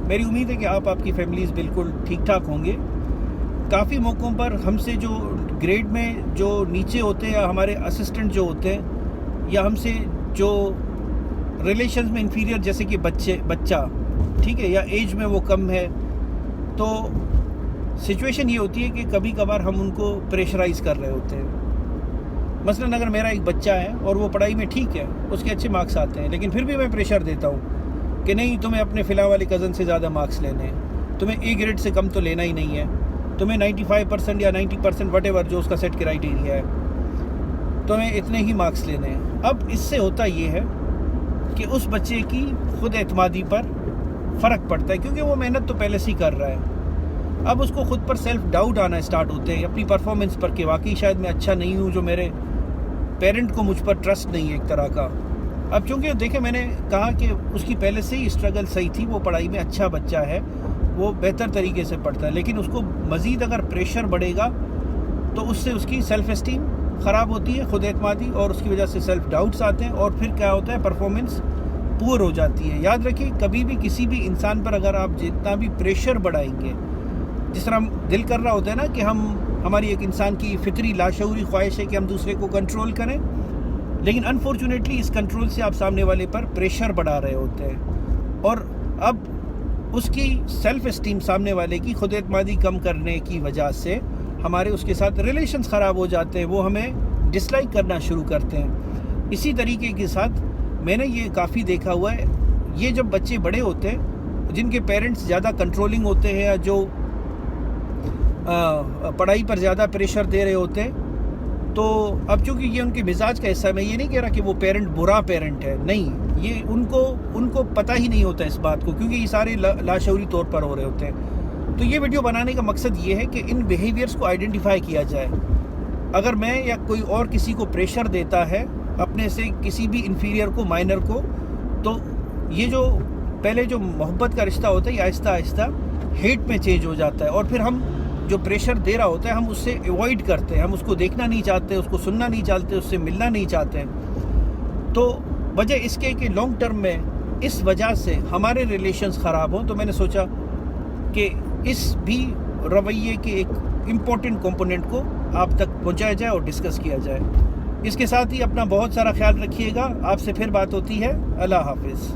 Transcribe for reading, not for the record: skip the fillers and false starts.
میری امید ہے کہ آپ کی فیملیز بالکل ٹھیک ٹھاک ہوں گے. کافی موقعوں پر ہم سے جو گریڈ میں جو نیچے ہوتے ہیں یا ہمارے اسسٹنٹ جو ہوتے ہیں یا ہم سے جو ریلیشنز میں انفیریئر جیسے کہ بچہ ٹھیک ہے یا ایج میں وہ کم ہے، تو سچویشن یہ ہوتی ہے کہ کبھی کبھار ہم ان کو پریشرائز کر رہے ہوتے ہیں. مثلاً اگر میرا ایک بچہ ہے اور وہ پڑھائی میں ٹھیک ہے، اس کے اچھے مارکس آتے ہیں، لیکن پھر بھی میں پریشر دیتا ہوں کہ نہیں تمہیں اپنے فلاں والے کزن سے زیادہ مارکس لینے ہیں، تمہیں اے گریڈ سے کم تو لینا ہی نہیں ہے، تمہیں 95% یا 90% وٹ ایور جو اس کا سیٹ کرائیٹیریا ہے، تمہیں اتنے ہی مارکس لینے ہیں. اب اس سے ہوتا یہ ہے کہ اس بچے کی خود اعتمادی پر فرق پڑتا ہے، کیونکہ وہ محنت تو پہلے سے ہی کر رہا ہے. اب اس کو خود پر سیلف ڈاؤٹ آنا اسٹارٹ ہوتے ہیں اپنی پرفارمنس پر کہ واقعی شاید میں اچھا نہیں ہوں، جو میرے پیرنٹ کو مجھ پر ٹرسٹ نہیں ہے ایک طرح کا. اب چونکہ دیکھیں میں نے کہا کہ اس کی پہلے سے ہی اسٹرگل صحیح تھی، وہ پڑھائی میں اچھا بچہ ہے، وہ بہتر طریقے سے پڑھتا ہے، لیکن اس کو مزید اگر پریشر بڑھے گا تو اس سے اس کی سیلف اسٹیم خراب ہوتی ہے، خود اعتمادی، اور اس کی وجہ سے سیلف ڈاؤٹس آتے ہیں، اور پھر کیا ہوتا ہے پرفارمنس پور ہو جاتی ہے. یاد رکھیے کبھی بھی کسی بھی انسان پر اگر آپ جتنا بھی پریشر بڑھائیں گے، جس طرح دل کر رہا ہوتا ہے نا کہ ہماری ایک انسان کی فطری لاشعوری خواہش ہے کہ ہم دوسرے کو کنٹرول کریں، لیکن انفارچونیٹلی اس کنٹرول سے آپ سامنے والے پر پریشر بڑھا رہے ہوتے ہیں، اور اب اس کی سیلف اسٹیم سامنے والے کی خود اعتمادی کم کرنے کی وجہ سے ہمارے اس کے ساتھ ریلیشنز خراب ہو جاتے ہیں، وہ ہمیں ڈس لائک کرنا شروع کرتے ہیں. اسی طریقے کے ساتھ میں نے یہ کافی دیکھا ہوا ہے، یہ جب بچے بڑے ہوتے ہیں جن کے پیرنٹس زیادہ کنٹرولنگ ہوتے ہیں یا جو پڑھائی پر زیادہ پریشر دے رہے ہوتے ہیں، تو اب چونکہ یہ ان کے مزاج کا حصہ ہے، میں یہ نہیں کہہ رہا کہ وہ پیرنٹ برا پیرنٹ ہے، نہیں، یہ ان کو پتہ ہی نہیں ہوتا اس بات کو، کیونکہ یہ سارے لاشعوری طور پر ہو رہے ہوتے ہیں. تو یہ ویڈیو بنانے کا مقصد یہ ہے کہ ان بیہیویئرس کو آئیڈینٹیفائی کیا جائے. اگر میں یا کوئی اور کسی کو پریشر دیتا ہے اپنے سے کسی بھی انفیریئر کو، مائنر کو، تو یہ جو پہلے جو محبت کا رشتہ ہوتا ہے یہ آہستہ آہستہ ہیٹ میں چینج ہو جاتا ہے، اور پھر ہم جو پریشر دے رہا ہوتا ہے ہم اس سے ایوائڈ کرتے ہیں، ہم اس کو دیکھنا نہیں چاہتے، اس کو سننا نہیں چاہتے، اس سے ملنا نہیں چاہتے. تو وجہ اس کے کہ لانگ ٹرم میں اس وجہ سے ہمارے ریلیشنز خراب ہوں، تو میں نے سوچا کہ اس بھی رویے کے ایک امپورٹنٹ کمپوننٹ کو آپ تک پہنچایا جائے اور ڈسکس کیا جائے. اس کے ساتھ ہی اپنا بہت سارا خیال رکھیے گا. آپ سے پھر بات ہوتی ہے. اللہ حافظ.